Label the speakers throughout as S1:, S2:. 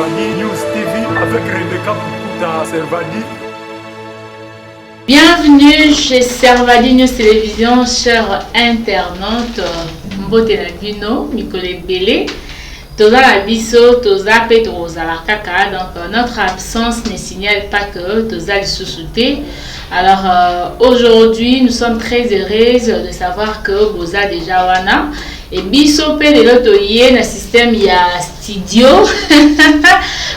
S1: Servani News TV avec Rebecca Pukuta Servani.
S2: Bienvenue chez Servani News Télévision, chers internautes. Mbote na bino, Mikole Bele. Toza la biso, toza pe toza la kaka. Donc notre absence ne signale pas que toza les sous-soutés. Alors aujourd'hui, nous sommes très heureuses de savoir que Boza déjà wana. Et biso pe de l'autre na système il y a studio.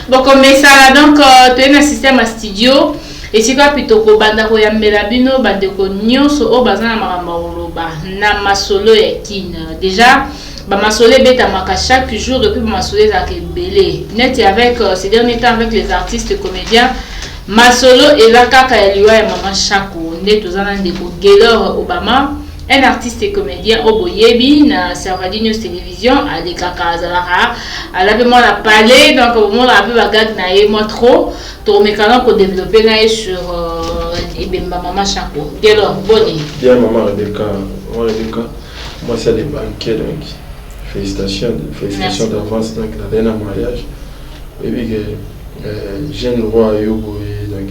S2: Bon comme ça donc tu es na système à studio. Et si quoi plutôt ko banda ko yambela bino bande ko nyonso o bazana makamba oloba na masolo ya kin. Déjà ba masolo beta maka chaque jour et puis ba masolo za ke belé. Net avec ces derniers temps avec les artistes comédiens masolo et la kaka ya liwa ya maman Chako net tozana ndeko Gelor Obama. Un artiste et comédien au Boyebi, na Servani News Télévision, à des caca Zalara. Elle avait moi la parler, donc au moment où elle avait bagage naïe moi trop, tout mes canaux pour développer naïe sur Ebemba Maman Chako. Gelor, bonne.
S3: Bien maman Rebecca, moi c'est les banquiers donc félicitations d'avance donc la dernière mariage. Et puis jeune roi Yobo donc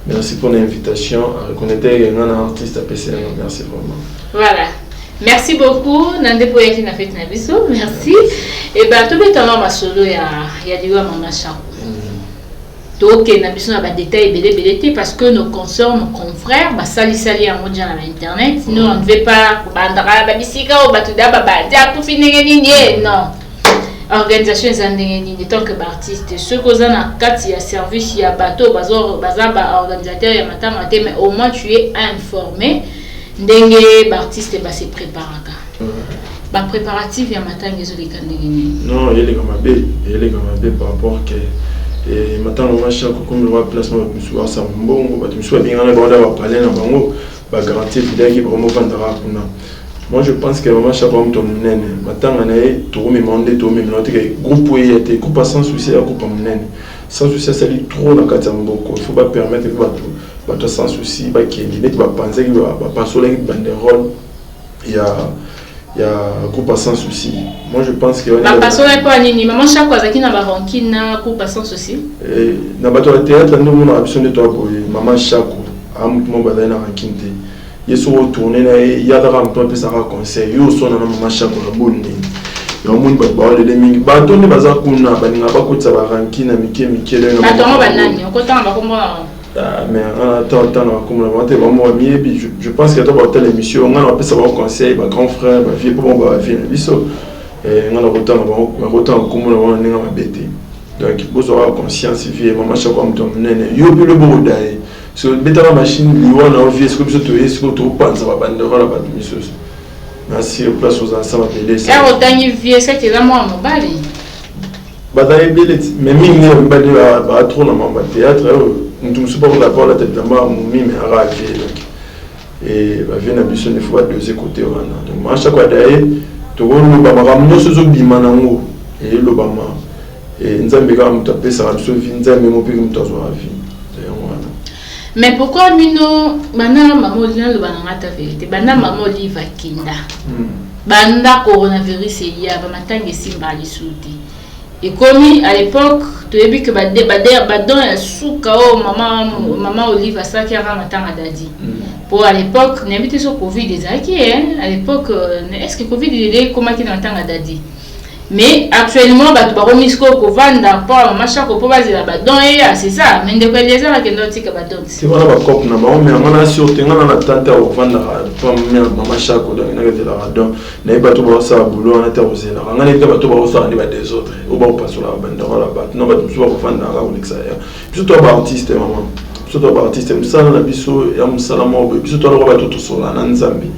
S3: merci pour l'invitation à reconnaître un artiste à PCM. Merci vraiment.
S2: Voilà. Merci beaucoup. Nande pour yaki na fait na biso. Merci. Et ben tout bétalement ma solo ya diwa maman Chako. Donc na biso na ba détails belé parce que nos consoeurs, nos confrères, ba sali en mode dans internet. Nous on ne veut pas bandara ba bisika ou batuda ba dia tout finir ni non. Organisation est tant que artiste. Ceux qui ont un cadre service, il y a bateau, organisateur, il y a matin, mais au moins tu es informé. Dengue artiste se prépare. Ba préparatif il y a matin les autres
S3: non, il est comme un par rapport que et matin on marche comme le placement de soir ça bon, tu sois bien là on va parler na bango ba garantir fidèle qui vraiment vendra pour. Moi je pense que maman Chako mto mnene matanga na ye to me monde to me note que groupe était groupe sans souci à groupe mnene sans souci ça lui trop na kati mboko il faut pas permettre que bato sans souci ba kendi net ba penser que ba pasola ki banderole il y a groupe sans souci. Moi je pense que
S2: ba pasola pas nini maman Chako azaki na ba rankine na groupe sans souci
S3: na bato de théâtre nous on a option de toi pour maman Chako amutu mo ba na rankine te. Il se retourne il y a des rampes qui sont conseil yo son na maman Chako la bonne yo mun ba ba le mingi ba to ne baza kuna ba ninga ba ko tsaba rankina mike le
S2: ba to ba nani ko tanga ba ko mo
S3: mais attends na ko mo monter ba mo mi et je pense que to ba telle émission on a ça ba conseil ba grand frère ba vieux pour ba vie biso et on a autant ko mo ninga ba bete donc vous aurez conscience vie maman Chako am to nene yo bi le bo dai so beta la machine liwana ovie ce que tu es ce que tu penses va banderola ba misos merci place aux ensemble belé ça
S2: et autant vie c'est que là moi mon bali
S3: ba dai belé mais mingi ba de ba trop na mamba théâtre nous sommes pas la parole la tête d'amba mumi mais arabe et ba vient na biso ne faut pas deux côtés wana donc ma chaque fois dai to go lo ba makamno so zo bima nango et lo ba ma et nzambe ka mutape pesa biso vi nzambe mo pe mutazo avi.
S2: Mais pourquoi nous bana maman lina le bananga ta vérité bana maman liva kinda banda coronavirus il y a ba matanga simba li souti et comme à l'époque tu as vu que badon souka o maman Olive ça qui a matanga dadi pour à l'époque n'invite sur Covid des aki à l'époque est-ce que Covid il est comment qui matanga dadi. Mais actuellement, tu vas remettre au vendre pour machin pour baser badon et c'est ça. Mais de quoi les gens qui n'ont pas badon.
S3: Si on a pas cop na mais on a surtout on a tante au vendre pour maman Chako donc il y a la badon. N'est pas tout ça boulot on a terrosé là. On a les pas tout ça on des autres. Au bas pas sur la bande la bat. Non pas tout vendre là on ça. Surtout pas artiste maman. Surtout pas artiste. Ça na biso ya musalama biso to la ba tout sur la Nzambi.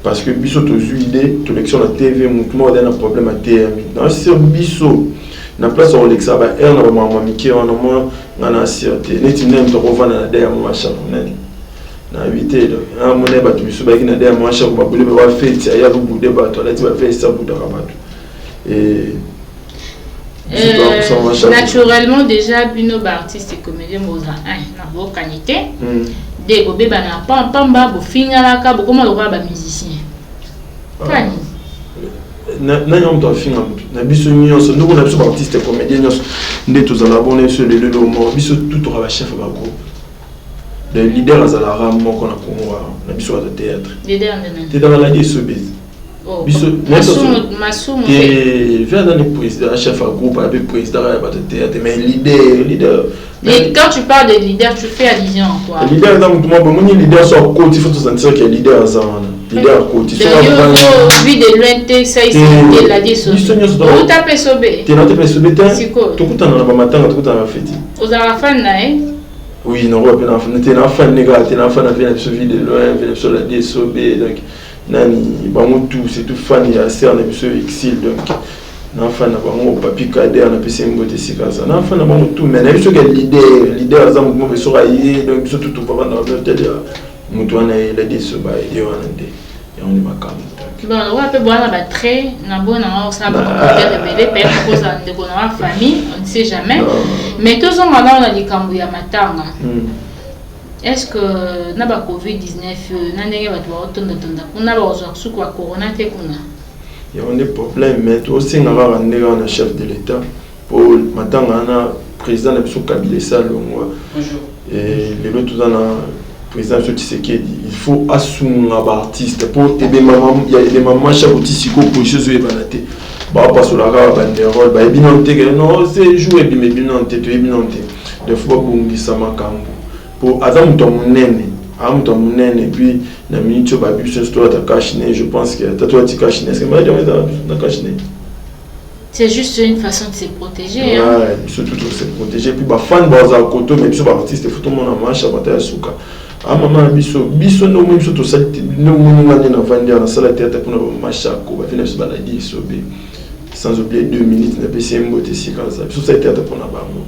S3: Parce que biso to idée to lection la TV mouvement d'un problème à TMI dans ce biso na place on lexa ba er na maman miki on mo ngana sirte neti nem to kovana na der mo Chako na 8 donc na mo ne ba to biso ba ki na der mo Chako ba bule ba fete ya bu bude ba to la ti ba fete ça bu da rabatu et
S2: naturellement déjà bino ba artiste comédien moza na bo qualité de bobe bana pamba bo fingalaka bo koma lokwa ba musicien kani
S3: N'ayons pas fini. N'abisso nyonso, nous on a besoin d'artistes comédiens nyonso. Ndé tous à la bonne sur les deux mots. Bisso tout aura chef de groupe. Le leader à la rame qu'on a Congo. N'abisso de théâtre.
S2: Leader de.
S3: T'es dans la vie sobé.
S2: Oh.
S3: Bisso.
S2: Massoum.
S3: T'es vers dans le président, chef de groupe, avec président de théâtre, mais leader.
S2: Et quand tu parles de leader, tu fais allusion à quoi?
S3: Le leader, donc, moi, mon leader sur le côté, il faut tout sentir qu'il y a leader à ça. Leader à côté.
S2: Le vie de l'ONT, ça ici, il a dit ça. Où t'as fait sobé?
S3: T'es pas sobé, t'es
S2: c'est quoi?
S3: Tout le temps, on a matin, tout le temps, on a fait.
S2: Aux arafans, là,
S3: oui, non, on a fait. T'es un fan, les gars, t'es un fan, on a fait vie de loin, on a fait la DSOB, donc, nani, tout, c'est tout fan, il y a assez, on a fait exil, donc. N'enfant n'a pas mon papier cadet, on a passé une beauté si comme ça. N'enfant n'a pas tout, mais il y a des leaders, ils ont fait sur aïe, donc ils sont tout au dans la tête. Moutouana, il a dit ce bail, il y a un on est ma cam.
S2: Bon, on va boire la batterie, on a beau on ça va révéler, père cause de bonne famille, on ne sait jamais. Mais tous on a dit Kambouya Matanga. Est-ce que n'a pas Covid-19, n'a pas on a pas sous quoi corona te kuna?
S3: Il y a des problèmes, mais aussi on a un chef de l'État pour maintenant on a président de Kabila Salongo et les autres on a président de Tshisekedi. Il faut assumer un artiste pour aider maman. Il y a des mamans chaque outil pour chez eux banaté. Bah pas sur la rare banderole, bah binanté non c'est jouer bien binanté tu es binanté. Des fois bongi sama kambo pour adam ton nene. Et puis, la minute tu vas sur toi, je pense que toi tu caches. Est-ce que
S2: c'est juste une façon de se protéger.
S3: Ouais, surtout de se protéger. Puis, fan baza koto, mais puis, artiste, faut tout le monde en marche à bataille souka. Ah maman, biso no mo biso to sali no mo ngani na vendre na salle théâtre pour na marche à ko, ba venir se balader sobe. Sans oublier 2 minutes na PCM beauté si comme ça. Biso ça théâtre pour na bango.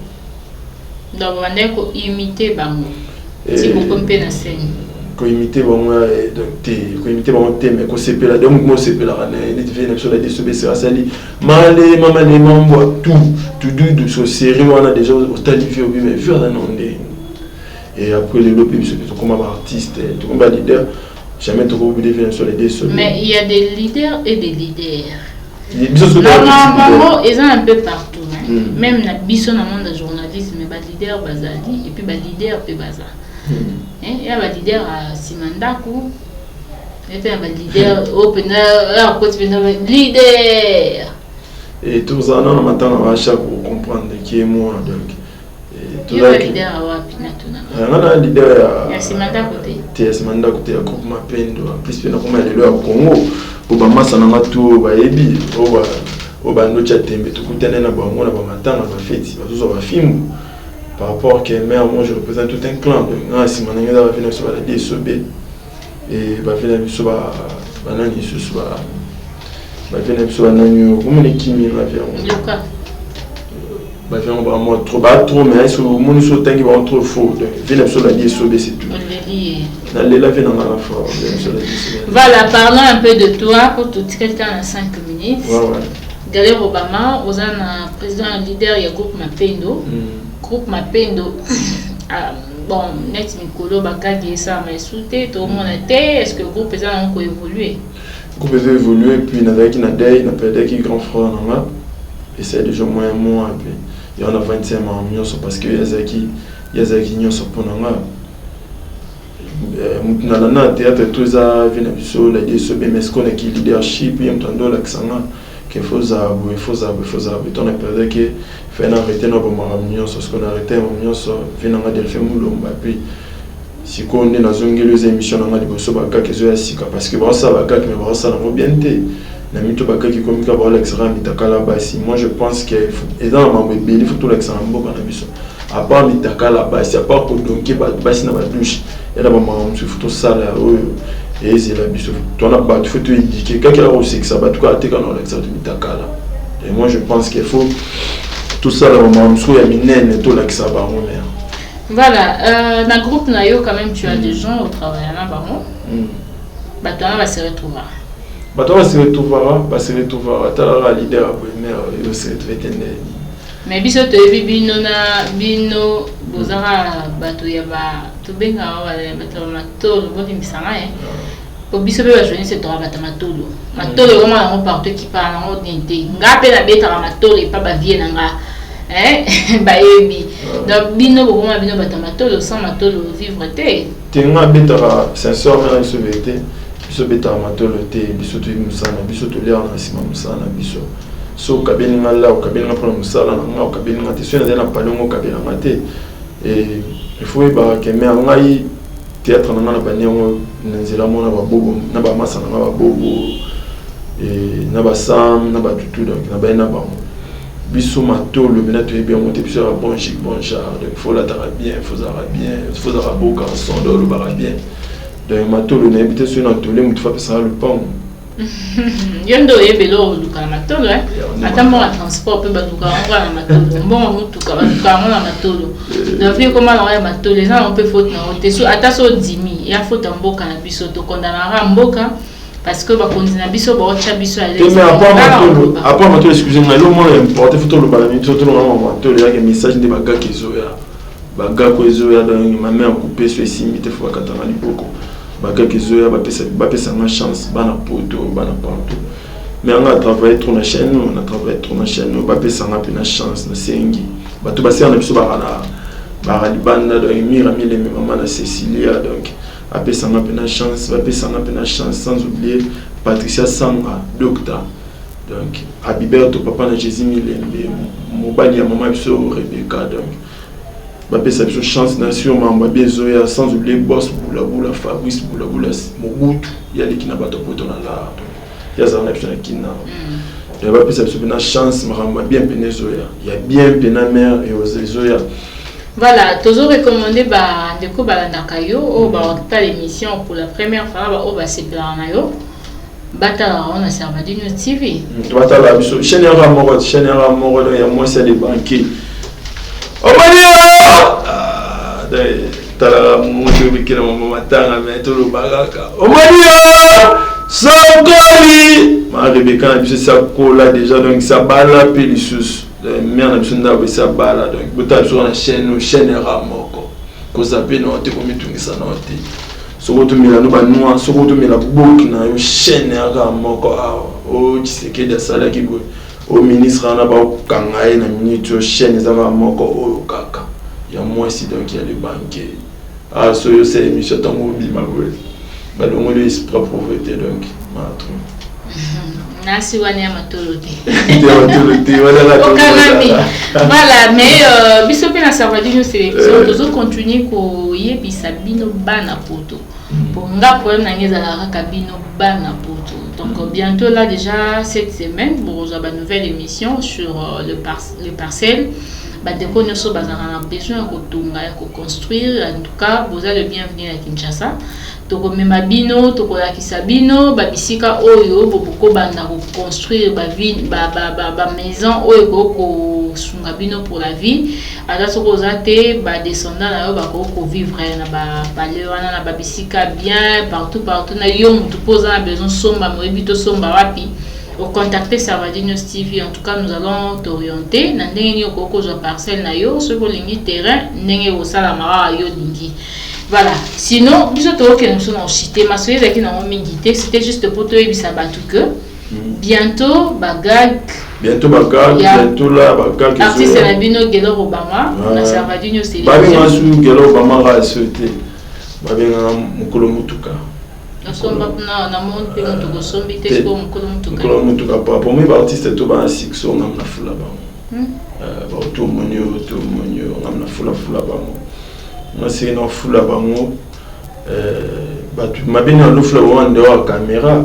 S2: Donc on est ko imiter bango. Si vous comprenez la scène.
S3: Quand imiter bon donc quand imiter bon thème mais quand c'est là donc moi c'est là on est devenu sur la DSB c'est sali malé maman les membres tout de ce série on a déjà au stade vieux mais vu dans ondé et après les lobbies c'est comme artiste tout comme leader jamais trop oublier venir sur les DSB. Mais
S2: il y a des leaders et des leaders. Normalement ils sont un peu partout même la biso dans le monde de journalisme mais leader bazali et puis leader pe bazali. Il y a un leader à Simandaku, il y a un leader opener, leader.
S3: Et tous les ans, on attend à chaque pour comprendre qui est moi.
S2: Il y a un leader à Wapinatuna.
S3: On a un leader
S2: à Simandaku.
S3: Il y a Simandaku, il y a groupe Mapendo. En plus, il y a un au Congo. Pour Bamassa, on a tout, Baebi, au Banocha Tembe, tout le temps, on a un matin, on a fait, on a film. Par rapport à Kemer, moi je représente tout un clan. Donc, si mon ami va venir sur la DSOB et va venir sur la Nani, va venir sur la Nani, comment les Kimi va venir. Va venir vraiment trop, mais est-ce que le monde sur le temps qui va trop faux. Donc, venir sur la DSOB, c'est tout. On les laver dans la forme.
S2: Voilà, parlons un peu de toi pour tout quelqu'un en 5 minutes.
S3: Ouais.
S2: Galère Obama, vous êtes un président, un leader, il y a groupe Mapendo. Groupe Mapendo, bon, net Mikolo, Bakagi, ça m'a sauté, tout le monde était. Est-ce que le groupe a encore évolué?
S3: Le groupe a évolué, puis il y a qui n'a pas qui grand frère, et c'est déjà moins, puis il y en a 25 ans, parce que Yazaki n'y a pas de temps. Théâtre, tout ça, vient sur la DSB, mais ce qu'on a qui leadership, il y a un temps l'accent. Il faut ça. On a perdu que fait arrêter nos mamans, ce qu'on a arrêté mamans, venant à Delphine Moulon, puis si on est dans une émission on a des choses parce que ça va mais ça n'a bien été. La mytho qui communique avec l'extra mitakala basi. Moi je pense qu'il faut et dans ma bébé il faut tout l'extra mboka na biso. À part mitakala basi, à part pour donc basi na ba douche. Et là maman il faut tout ça là et c'est la biso. Toi na ba tu faut te indiquer quand il a aussi que ça va tout côté quand on l'extra mitakala. Et moi je pense qu'il faut tout ça là maman il y a minene tout l'extra ba mon mère.
S2: Voilà, dans le groupe Nayo quand même tu as des gens au travail là bas. Bah toi on va se retrouver.
S3: On va se retrouver, t'as le leader il va se retrouver.
S2: Mais biso to bino bozara bato ya ba to benga wa bato matolo boni misanga Pour biso be journée c'est toi bata matolo. Matolo comment on partout qui parle en ordinité. Ngape na beta matolo et pas ba vie na nga. Ba yebi. Donc bino comment bino bata matolo sans matolo vivre té.
S3: Tenga beta sincèrement sur vérité. Biso beta matolo té biso to musana biso to lea na sima musana biso. So kabeni ngala o kabeni ngapona musala na nga o kabeni ngate so na palongo kabeni ngate. Et il faut ba que mais ngai théâtre na na banyo nzela mona ba bobo na ba masa na ba bobo et na ba sam na ba tutu donc na ba na ba biso matolo mena to bien monter biso ra bon chic bon char donc faut la tara bien faut ça bien faut ça beau garçon do le bara bien donc matolo na habité sur na tolé mutu fa pesa le pont
S2: yondo yebelo luka matolo atamo la transport pe bazuka on na matolo bon mutu ka bazuka on na matolo donc vie comment on matolo les gens on peut faute na hote so ataso dimi ya faute mboka na biso to condamnera mboka parce que ba continue biso ba ocha biso à l'aise
S3: mais après matolo excusez-moi le moins important faut le balami tout le monde matolo ya que message de baga kizoya baga ko ezoya donc ma mère coupé sur simité faut katana liboko baga kizoya ba pesa ma chance bana poto bana partout mais on a travaillé trop na chaîne ba pesa ma pena chance na sengi ba to ba ser na biso ba na libanda donc mira mille maman na Cécilia donc a pesa ma pena chance sans oublier Patricia Sanga docteur donc Abiberto papa na Jésus Milembe mobali ya maman biso Rebecca donc ba pesa biso chance nation mamba bezoya sans oublier boss Boula Fabrice Boula Mobutu ya likina bato poto na la ya za na biso na kina ya ba pesa biso na chance mamba bien penezoya ya bien pena mère et aux zoya.
S2: Voilà, toujours recommandé bah de ko balandaka yo o ba ta l'émission pour la première fois ba o ba sepela na yo bata on a Servadinho TV.
S3: Bata la biso chaîne ya moro ya moi c'est les banquiers. Oh Maria! Tala moto bikira mama tanga meto lo baraka. Oh Maria! Sangoli! Ma Rebecca biso ça cola déjà donc ça bala pelissus. Mère na biso ndawe ça bala donc bota sur la chaîne ramoko. Ko zape no te komi tungisa no te. Sokoto mila no ba noa, sokoto mila book na yo chaîne ramoko o Tshisekedi de sala ki bo. Au ministre na ba kanga na minute chaîne za ramoko o kaka. Ya moi si donc il y a les banquiers. Ah so yo c'est émission tango bima boy. Ba donc le esprit pauvreté donc ma truc.
S2: Nasi wania matolote.
S3: Voilà,
S2: mais biso pe na Servadinho sélection toujours continuer ko yebisa bino bana poto. Pour nga problème na ngeza la kabino bana poto. Donc bientôt là déjà cette semaine pour avoir une nouvelle émission sur le parcelle. Bah de connaissances bazana besoin ko tunga ko construire en tout cas vous êtes le bienvenu à Kinshasa. Toko mema bino toko lakisa bino ba bisika oyo boko banda ko construire ba ville ba maison oyo ko sunga bino pour la vie ala soko zate ba descendant na yo ba ko vivre na ba lewana na ba bisika bien partout na yo mutu posa na besoin somba mo bito somba wapi au contacter Servadinho TV. En tout cas nous allons t'orienter na ndenge ni ko zo parcelle na yo ce ko lingi terrain ndenge o sala mara yo lingi. Voilà, sinon, nous avons cité, ma soeur qui n'a pas c'était juste pour te dire que bientôt, bagag.
S3: Bientôt, là, bagag.
S2: Artiste la bino Gelo Obama, on a Servadinho c'est.
S3: Babinga sou Gelo Obama a sauté. Babinga mukolo mutuka.
S2: Nous sommes maintenant na monde pe mutuko sombi te ko mukolo mutuka.
S3: Mukolo mutuka pour moi artiste to ba six on na fula ba. Ba to monyo on na fula ba. Moi c'est une foule à bango ma bien en foule en dehors caméra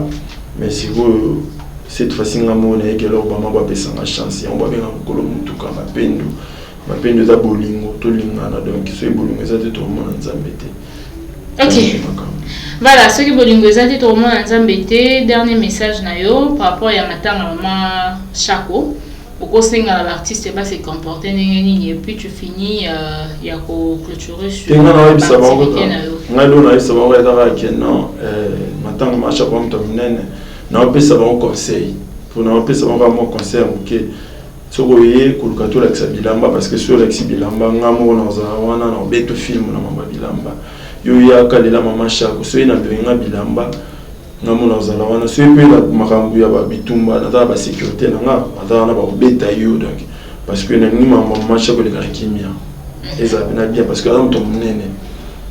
S3: mais si vous cette fois-ci on a monnaie que leur maman va passer en chance on va bien en colo mutu ka ma pendo za bolingo to lingana donc ce bolingo ça tout le monde en zambete.
S2: OK. Voilà, ce qui bolingo ça tout le monde en zambete. Dernier message na yo par rapport à matanga maman Chako. Au sein de l'artiste va se comporter et puis tu finis il y a clôturer sur
S3: non maintenant marche comme terminer non peut savoir conseil pour non peut savoir vraiment conseil OK sokoye kulkato la bilamba parce que sur la bilamba ngamo na zawana na beto film na mama bilamba yo ya kalela mama Chako so ina benga bilamba ngamona ozala wana so pe la makambo ya babitumba na ba sécurité na nga ata na ba beta yo donc parce que na ni mama macha ko le kimia eza bina bien parce que là mto munene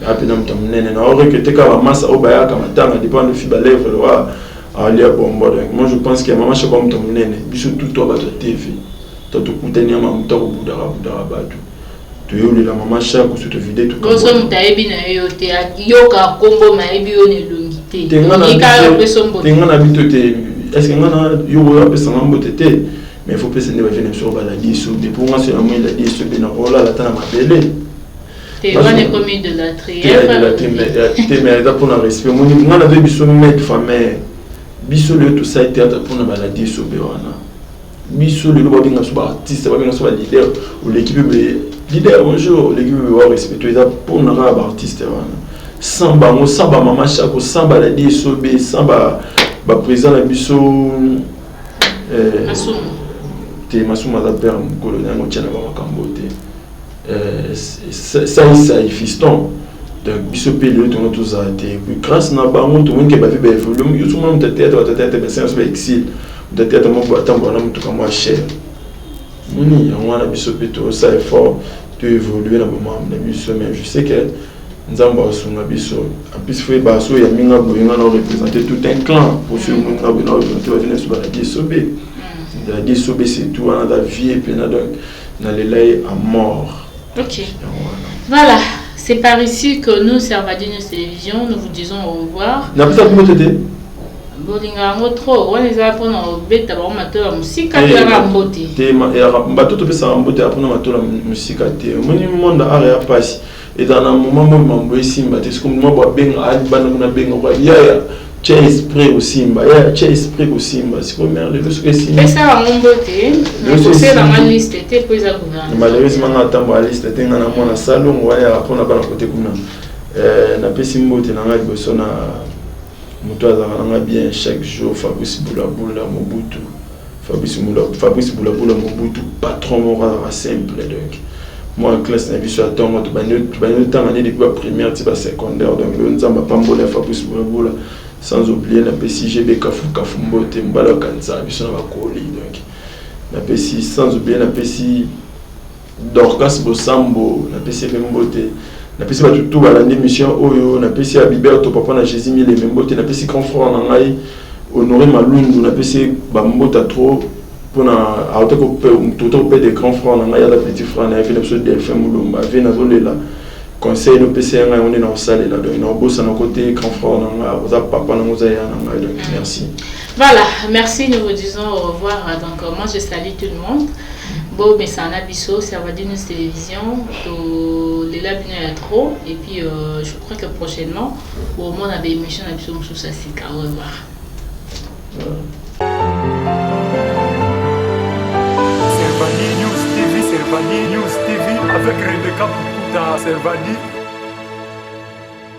S3: apena mto munene na ore que te ka massa obaya kama tanga dépend de fiba lèvre wa ali a bombo donc moi je pense que mama chaque mto munene biso tout toi ba TV to to kutenia mama mto ko budara batu to yoli la mama chaque sur te vider tout comme
S2: ça mtaebi na yo te yoka kombo maebi yo ne longité
S3: tenga na bito te est-ce que ngana yo ya pesa ngambo te mais il faut pas se ne venir sur la diso de pour moi c'est la moindre diso de na rola la tana mabele
S2: te wana comme de la trière
S3: mais da pour na respect mon ngana de biso mec famille biso le tout ça était pour na la diso be wana biso le ba binga so ba artiste ba binga so ba leader ou l'équipe leader bonjour l'équipe va respecter ça pour na ba artiste wana samba mo samba mama chako samba la diso be samba ba président la biso te masuma za père colonel ngotiana ba makambo te ça fiston donc biso pe le tono tous a te grâce na ba monto monke ba fi ba évoluer yo suma monte tete ba séance ba exil de tete mo ba tambo na mutu kama cher muni ngwana biso pe to ça effort de évoluer na moment na biso mais je sais que nzamba osunga biso apis foi ba so ya minga boyinga na représenter tout un clan pour ce monde na représenter ba venir sur la disobé la disobé c'est tout on a la vie et puis donc na les à mort.
S2: OK. Voilà, c'est par ici que nous Servadino Télévision nous vous disons au revoir.
S3: Na pisa ko tete
S2: bolinga ngo trop on les a pour na beta ba mato musika ya rambote
S3: te ya bato to pesa rambote apona mato la musika te moni monde ara passe et dans un moment où mambo esimba te comme moi ba benga ali bana na benga kwa ya che esprit aussi mba ya che esprit aussi mba c'est comme le ce que simba
S2: ça va rambote c'est dans ma liste te pour ça gouvernement
S3: malheureusement na tambo la liste te ngana mona salon waya apona bana côté kuna na pesi mbote na ngai boso na moto azalanga bien chaque jour Fabrice Boulabula Mobutu Fabrice Boulabula Mobutu patron mora simple donc moi en classe na biso atongo to banyo tanga ne depuis primaire ti ba secondaire donc le nzamba pambola Fabrice Boulabula sans oublier na PCGB kafu mbote mbala kanza biso na bakoli donc na PC sans oublier na PC Dorcas Bosambo na PC mbote na pesi ba tout ba la émission oyo na pesi Abiberto papa na Jésus mi les membote na pesi grand frère na ngai honoré Malundu na pesi ba mbota trop pona auto ko pe de grand frère na ngai la petit frère na fait l'épisode de FM Mulumba ve na zolela conseil no pesi ngai on est na salle là donc na bossa na côté grand frère na ngai oza papa na ngoza ya na ngai donc merci. Voilà,
S2: merci, nous vous disons au revoir. Donc moi je salue tout le monde. Bon, mais c'est un abisso, Servadino Télévision, les labinets à trop. Et puis je crois que prochainement, au moins on a des émissions abisso sous ça, c'est au revoir.
S1: Servadi News TV, avec Rebecca Pukuta, Servadi.